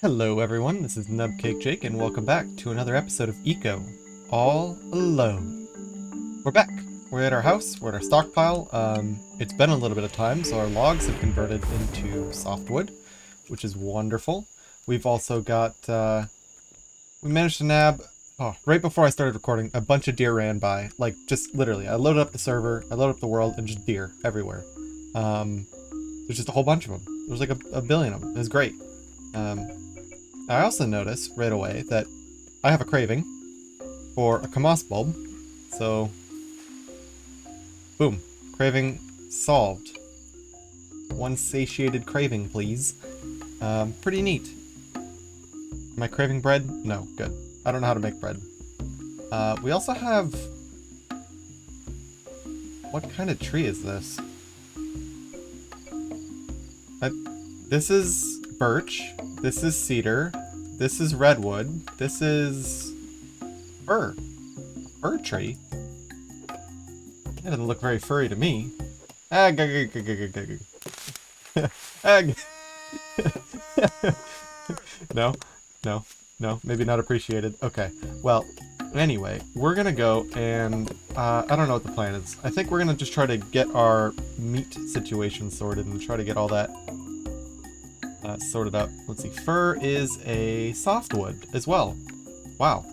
Hello everyone, this is Nubcake Jake and welcome back to another episode of Eco, All Alone. We're back. We're at our house, we're at our stockpile. It's been a little bit of time, so our logs have converted into softwood, which is wonderful. We've also got, we managed to nab, right before I started recording, a bunch of deer ran by. Like, just literally, I loaded up the server, I loaded up the world, and just deer everywhere. There's just a whole bunch of them. There's like a billion of them. It was great. I also noticed right away that I have a craving for a Kamas bulb, so boom, craving solved. One satiated craving, please. Pretty neat. Am I craving bread? No, good. I don't know how to make bread. We also have... What kind of tree is this? This is birch. This is cedar. This is redwood. This is fir. Fir tree? That doesn't look very furry to me. No, no, no, maybe not appreciated. Okay, well, anyway, we're gonna go and, I don't know what the plan is. I think we're gonna just try to get our meat situation sorted and try to get all that sorted up. Let's see, fir is a softwood as well. Wow.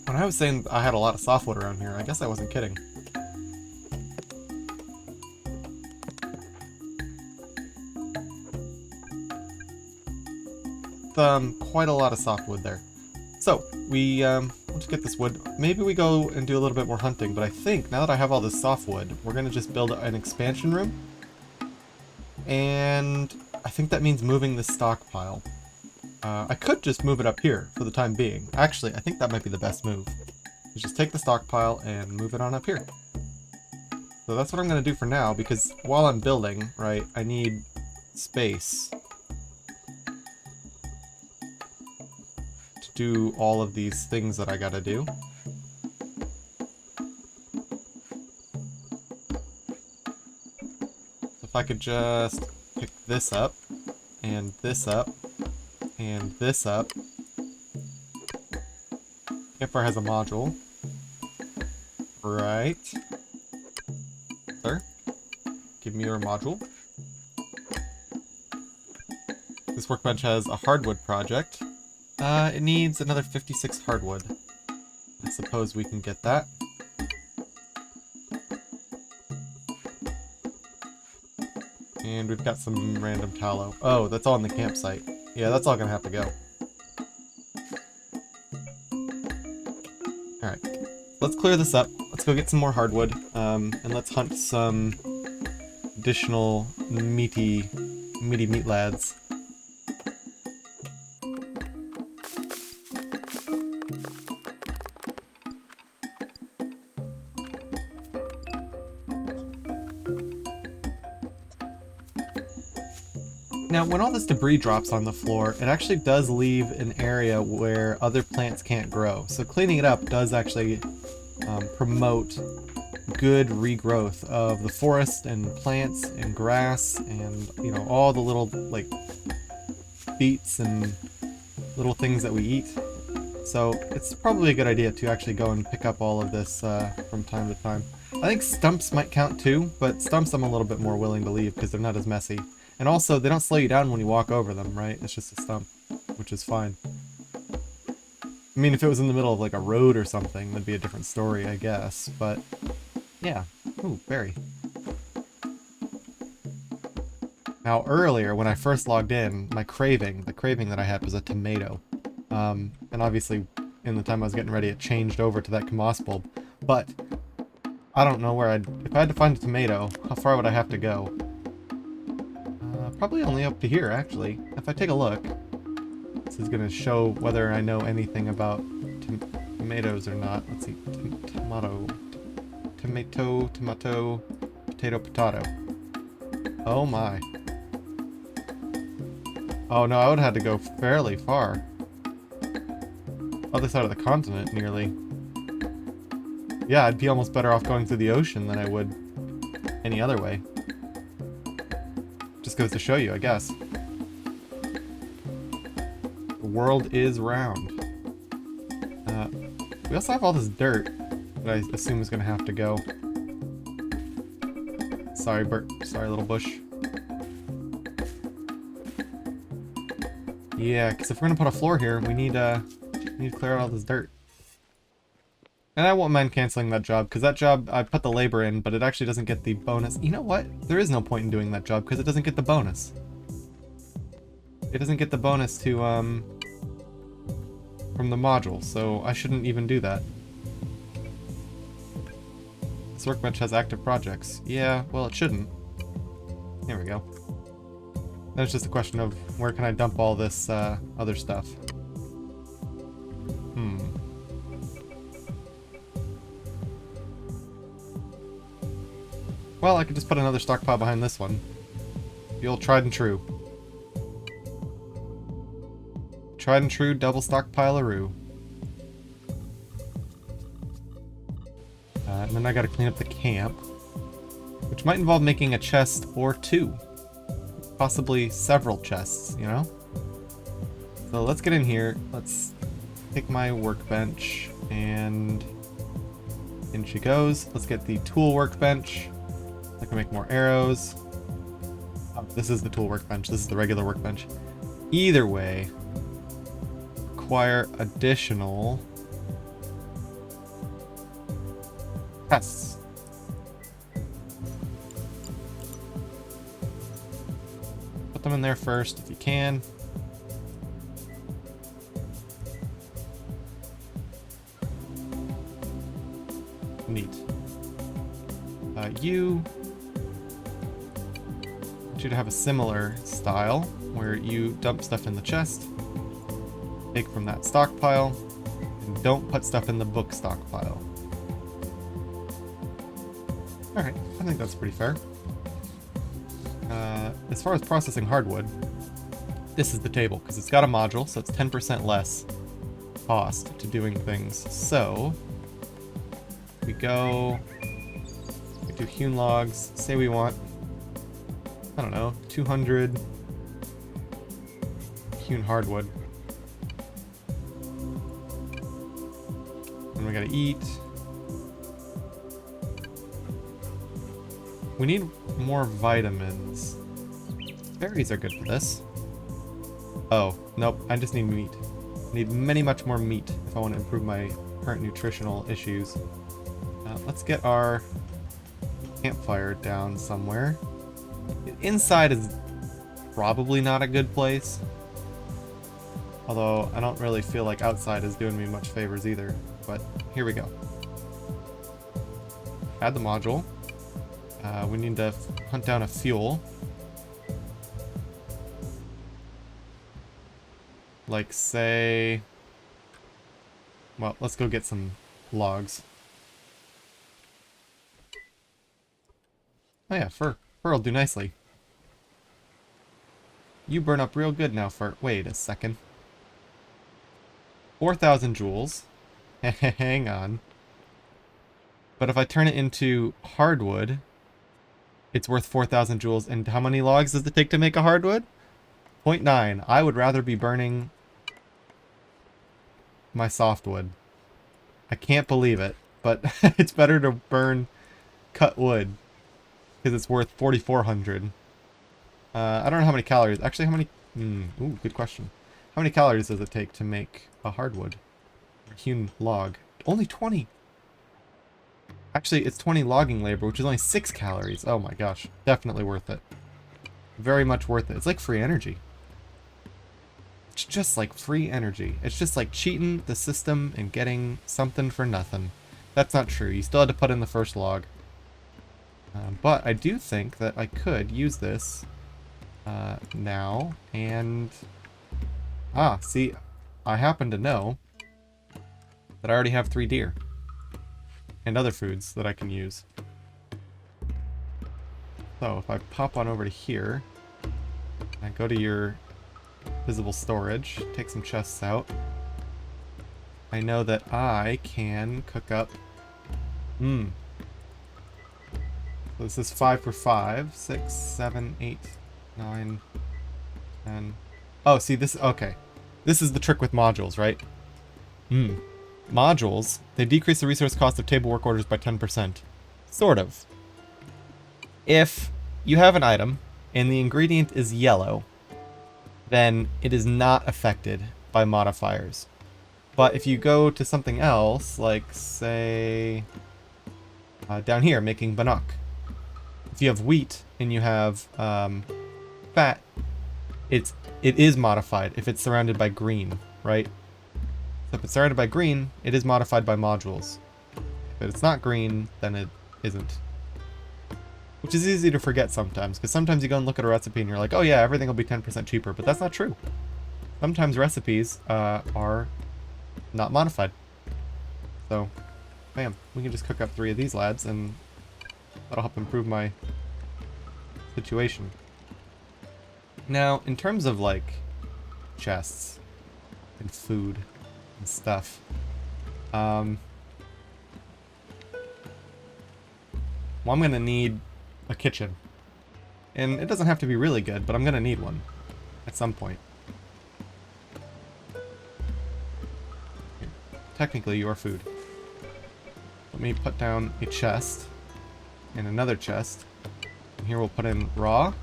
When I was saying I had a lot of softwood around here, I guess I wasn't kidding. Quite a lot of softwood there. So, let's get this wood. Maybe we go and do a little bit more hunting, but I think now that I have all this softwood, we're gonna just build an expansion room. And I think that means moving the stockpile. I could just move it up here for the time being. Actually, I think that might be the best move. Is just take the stockpile and move it on up here. So that's what I'm going to do for now, because while I'm building, right, I need space to do all of these things that I got to do. If I could just pick this up, and this up, and this up. Campfire has a module. Right. Sir, give me your module. This workbench has a hardwood project. It needs another 56 hardwood. I suppose we can get that. And we've got some random tallow. Oh, that's all in the campsite. Yeah, that's all gonna have to go. Alright. Let's clear this up. Let's go get some more hardwood. And let's hunt some additional meaty meat lads. Now, when all this debris drops on the floor, it actually does leave an area where other plants can't grow. So cleaning it up does actually promote good regrowth of the forest and plants and grass and, you know, all the little, like, beets and little things that we eat. So it's probably a good idea to actually go and pick up all of this from time to time. I think stumps might count too, but stumps I'm a little bit more willing to leave because they're not as messy. And also, they don't slow you down when you walk over them, right? It's just a stump, which is fine. I mean, if it was in the middle of, like, a road or something, that'd be a different story, I guess. But, yeah. Ooh, berry. Now, earlier, when I first logged in, the craving that I had was a tomato. And obviously, in the time I was getting ready, it changed over to that Kamas bulb. But, I don't know where if I had to find a tomato, how far would I have to go? Probably only up to here, actually. If I take a look, this is going to show whether I know anything about tomatoes or not. Let's see. Tomato, potato. Oh my. Oh no, I would have had to go fairly far. Other side of the continent, nearly. Yeah, I'd be almost better off going through the ocean than I would any other way. Just goes to show you, I guess. world is round. We also have all this dirt that I assume is going to have to go. Sorry, Bert. Sorry, little bush. Yeah, because if we're going to put a floor here, we need to clear out all this dirt. And I won't mind canceling that job, because that job, I put the labor in, but it actually doesn't get the bonus. You know what? There is no point in doing that job, because it doesn't get the bonus. It doesn't get the bonus to, from the module, so I shouldn't even do that. This workbench has active projects. Yeah, well, it shouldn't. There we go. Then it's just a question of where can I dump all this other stuff. Well, I could just put another stockpile behind this one. The old tried and true. Tried and true double stockpile-a-roo. And then I gotta clean up the camp, which might involve making a chest or two. Possibly several chests, you know? So let's get in here. Let's take my workbench, and in she goes. Let's get the tool workbench. I can make more arrows. Oh, this is the tool workbench. This is the regular workbench. Either way, require additional chests. Put them in there first if you can. Neat. You to have a similar style where you dump stuff in the chest, take from that stockpile, and don't put stuff in the book stockpile. Alright, I think that's pretty fair. As far as processing hardwood, this is the table, because it's got a module, so it's 10% less cost to doing things. So, we do hewn logs, say we want, I don't know, 200 hewn hardwood. And we gotta eat. We need more vitamins. Berries are good for this. Oh, nope, I just need meat. I need much more meat if I want to improve my current nutritional issues. Let's get our campfire down somewhere. Inside is probably not a good place. Although I don't really feel like outside is doing me much favors either. But here we go. Add the module. We need to hunt down a fuel. Like, say... Well, let's go get some logs. Oh yeah, fur. Fur will do nicely. You burn up real good now, fur. Wait a second. 4,000 joules. Hang on. But if I turn it into hardwood, it's worth 4,000 joules. And how many logs does it take to make a hardwood? 0.9. I would rather be burning my softwood. I can't believe it, but it's better to burn cut wood because it's worth 4,400. I don't know how many calories. Actually, how many... ooh, good question. How many calories does it take to make a hardwood? Or hewn log? Only 20. Actually, it's 20 logging labor, which is only 6 calories. Oh my gosh. Definitely worth it. Very much worth it. It's like free energy. It's just like free energy. It's just like cheating the system and getting something for nothing. That's not true. You still had to put in the first log. But I do think that I could use this now and... Ah, see, I happen to know that I already have 3 deer. And other foods that I can use. So if I pop on over to here, and go to your visible storage, take some chests out, I know that I can cook up... So this is 5 for 5, 6, 7, 8, 9, 10... Oh, see this... Okay. This is the trick with modules, right? Modules, they decrease the resource cost of table work orders by 10%. Sort of. If you have an item and the ingredient is yellow, then it is not affected by modifiers. But if you go to something else, like say down here, making bannock, if you have wheat and you have fat, it is modified if it's surrounded by green, right? So if it's surrounded by green, it is modified by modules. If it's not green, then it isn't. Which is easy to forget sometimes, because sometimes you go and look at a recipe and you're like, oh yeah, everything will be 10% cheaper, but that's not true. Sometimes recipes are not modified. So, bam, we can just cook up 3 of these lads, and that'll help improve my situation. Now, in terms of, like, chests and food and stuff, well, I'm gonna need a kitchen. And it doesn't have to be really good, but I'm gonna need one at some point. Here, technically your food. Let me put down a chest and another chest. And here we'll put in raw.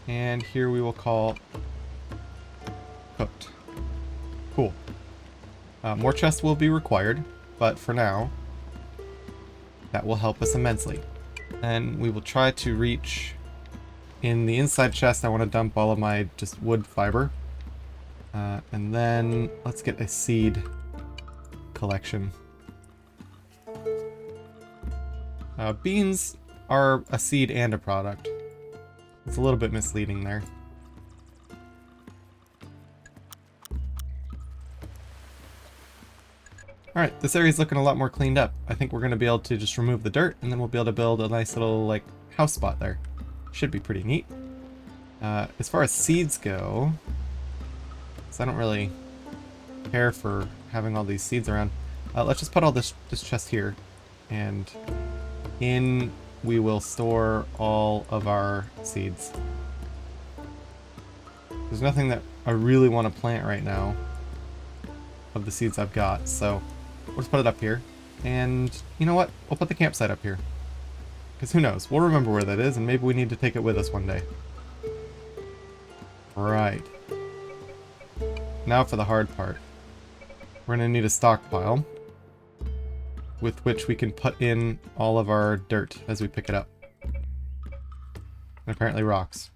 And here we will call cooked. Cool. More chests will be required, but for now, that will help us immensely. And we will try to reach in the inside chest. I want to dump all of my just wood fiber. And then let's get a seed collection. Beans are a seed and a product. It's a little bit misleading there. Alright, this area's looking a lot more cleaned up. I think we're going to be able to just remove the dirt, and then we'll be able to build a nice little, like, house spot there. Should be pretty neat. As far as seeds go, so I don't really care for having all these seeds around. Let's just put all this chest here, and in we will store all of our seeds. There's nothing that I really want to plant right now of the seeds I've got, so we'll just put it up here. And you know what? We'll put the campsite up here. Because who knows? We'll remember where that is, and maybe we need to take it with us one day. Right. Now for the hard part. We're going to need a stockpile with which we can put in all of our dirt as we pick it up. And apparently rocks.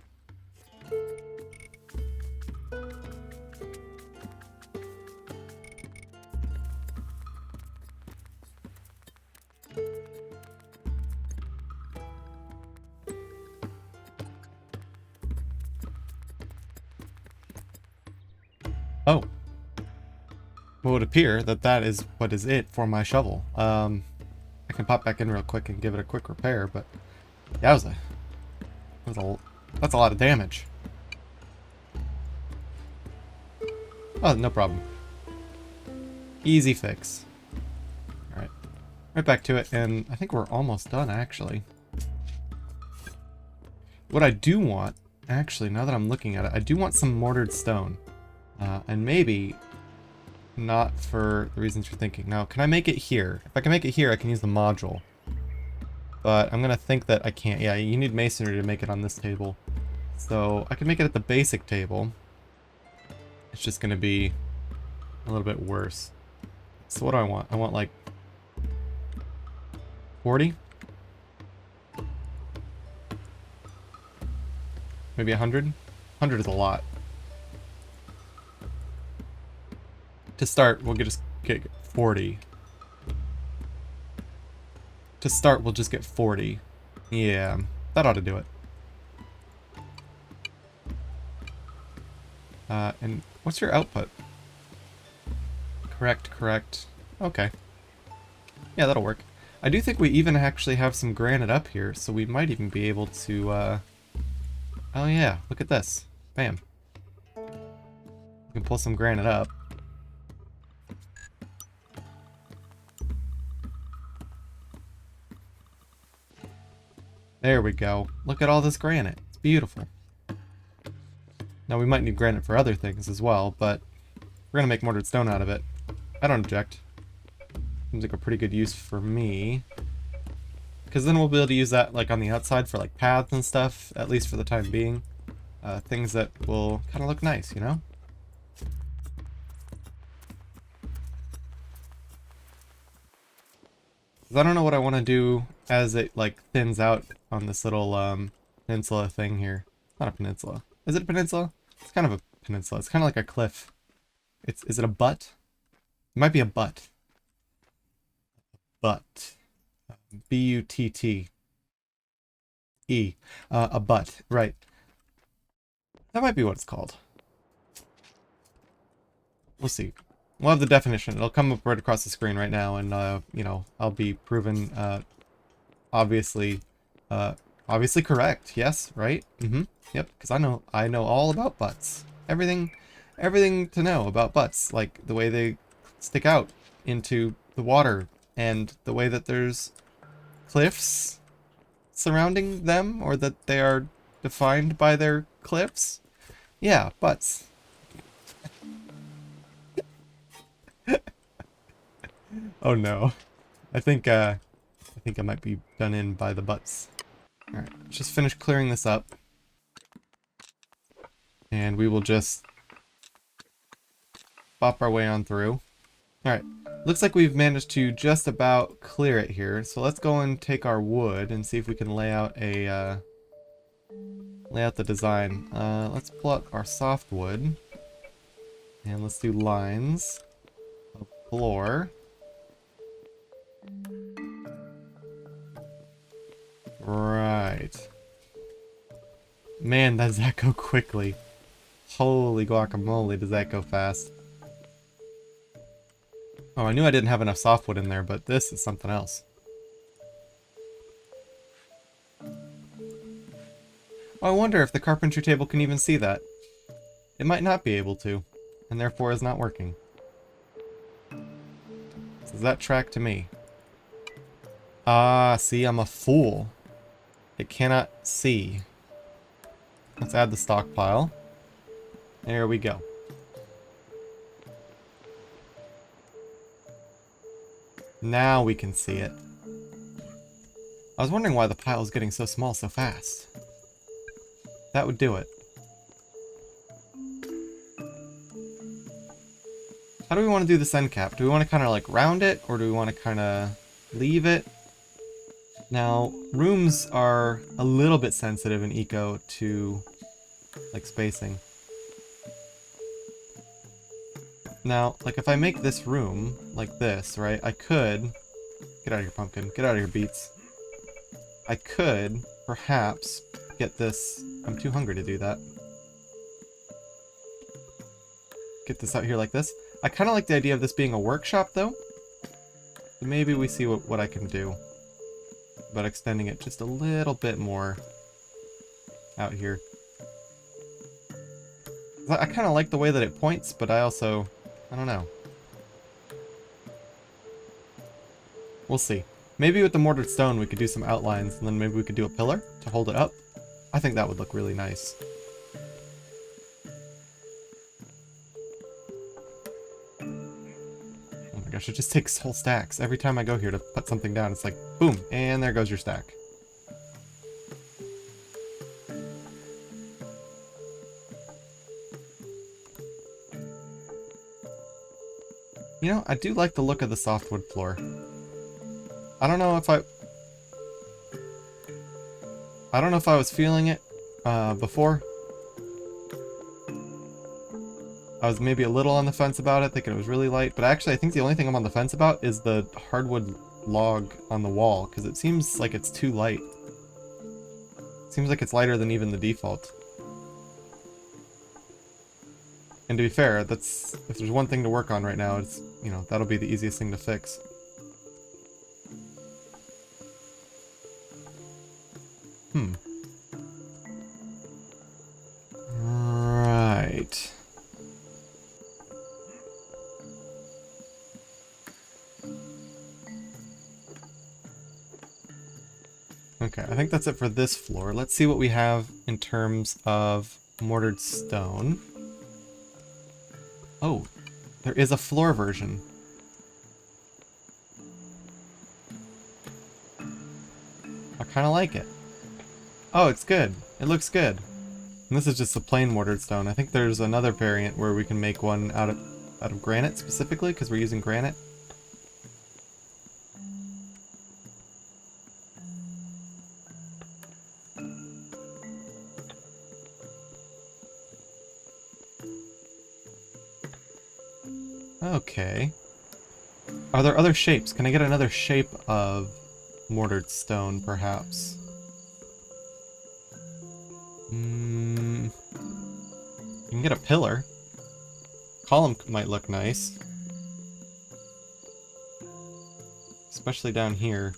Oh. Well, it would appear that that is what is it for my shovel. I can pop back in real quick and give it a quick repair, but that's a lot of damage. Oh, no problem. Easy fix. Alright. Right back to it, and I think we're almost done, actually. What I do want, actually, now that I'm looking at it, I do want some mortared stone. And maybe not for the reasons you're thinking. Now, can I make it here? If I can make it here, I can use the module. But I'm going to think that I can't. Yeah, you need masonry to make it on this table. So I can make it at the basic table. It's just going to be a little bit worse. So what do I want? I want like 40? Maybe 100? 100 is a lot. To start, we'll just get 40. To start, we'll just get 40. Yeah, that ought to do it. And what's your output? Correct. Okay. Yeah, that'll work. I do think we even actually have some granite up here, so we might even be able to, oh yeah, look at this. Bam. We can pull some granite up. There we go. Look at all this granite. It's beautiful. Now we might need granite for other things as well, but we're gonna make mortared stone out of it. I don't object. Seems like a pretty good use for me. Because then we'll be able to use that like on the outside for like paths and stuff, at least for the time being. Things that will kind of look nice, you know? Because I don't know what I want to do as it like thins out on this little peninsula thing here. Not a peninsula. Is it a peninsula? It's kind of a peninsula. It's kind of like a cliff. Is it a butte? It might be a butte. Butte. B-U-T-T. E. A butte. Right. That might be what it's called. We'll see. We'll have the definition. It'll come up right across the screen right now, and, you know, I'll be proven, obviously correct. Yes, right? Mm-hmm. Yep, because I know all about butts. Everything to know about butts. Like, the way they stick out into the water, and the way that there's cliffs surrounding them, or that they are defined by their cliffs. Yeah, butts. Oh no. I think I might be done in by the butts. Alright, let's just finish clearing this up. And we will just bop our way on through. Alright, looks like we've managed to just about clear it here. So let's go and take our wood and see if we can lay out a lay out the design. Let's pull out our softwood. And let's do lines of floor. Right. Man, does that go quickly. Holy guacamole, does that go fast. Oh, I knew I didn't have enough softwood in there, but this is something else. Oh, I wonder if the carpentry table can even see that. It might not be able to, and therefore is not working. Does that track to me? Ah, see, I'm a fool. It cannot see. Let's add the stockpile. There we go. Now we can see it. I was wondering why the pile is getting so small so fast. That would do it. How do we want to do this end cap? Do we want to kind of like round it, or do we want to kind of leave it? Now, rooms are a little bit sensitive in eco to like spacing. Now, like if I make this room like this, right, I could... Get out of here, pumpkin. Get out of here, beets. I could, perhaps, get this... I'm too hungry to do that. Get this out here like this. I kind of like the idea of this being a workshop, though. So maybe we see what I can do about extending it just a little bit more out here. I kind of like the way that it points, but I also... I don't know. We'll see. Maybe with the mortared stone we could do some outlines, and then maybe we could do a pillar to hold it up. I think that would look really nice. Oh my gosh, it just takes whole stacks. Every time I go here to put something down, it's like, boom, and there goes your stack. You know, I do like the look of the softwood floor. I don't know if I was feeling it before. I was maybe a little on the fence about it, thinking it was really light, but actually I think the only thing I'm on the fence about is the hardwood log on the wall, because it seems like it's too light. It seems like it's lighter than even the default. And to be fair, that's, if there's one thing to work on right now, it's, you know, that'll be the easiest thing to fix. Right. Okay, I think that's it for this floor. Let's see what we have in terms of mortared stone. Oh, there is a floor version. I kind of like it. Oh, it's good. It looks good. And this is just a plain mortared stone. I think there's another variant where we can make one out of granite specifically, because we're using granite. Okay. Are there other shapes? Can I get another shape of mortared stone, perhaps? You can get a pillar. Column might look nice. Especially down here.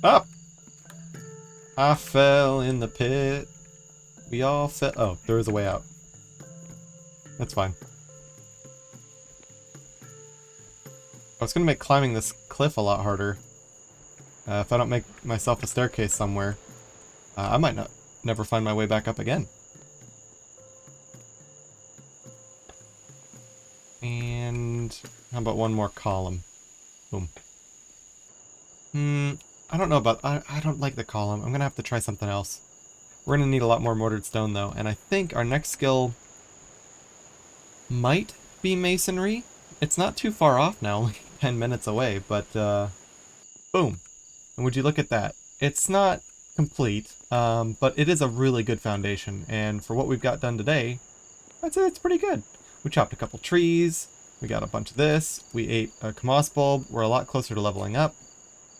Up! I fell in the pit. We all fell. Oh, there is a way out. That's fine. I was gonna make climbing this cliff a lot harder. If I don't make myself a staircase somewhere, I might never find my way back up again. And how about one more column? Boom. I don't know about... I don't like the column. I'm gonna have to try something else. We're gonna need a lot more mortared stone, though. And I think our next skill might be masonry. It's not too far off now, only 10 minutes away, but, boom. And would you look at that? It's not complete, but it is a really good foundation. And for what we've got done today, I'd say it's pretty good. We chopped a couple trees. We got a bunch of this. We ate a Kamas bulb. We're a lot closer to leveling up.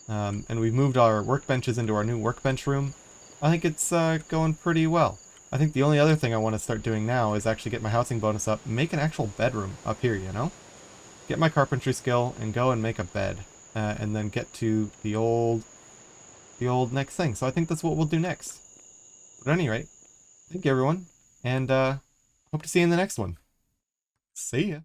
And we've moved our workbenches into our new workbench room. I think it's going pretty well. I think the only other thing I want to start doing now is actually get my housing bonus up, make an actual bedroom up here, you know? Get my carpentry skill and go and make a bed. And then get to the old next thing. So I think that's what we'll do next. But at any rate, thank you everyone, and hope to see you in the next one. See ya!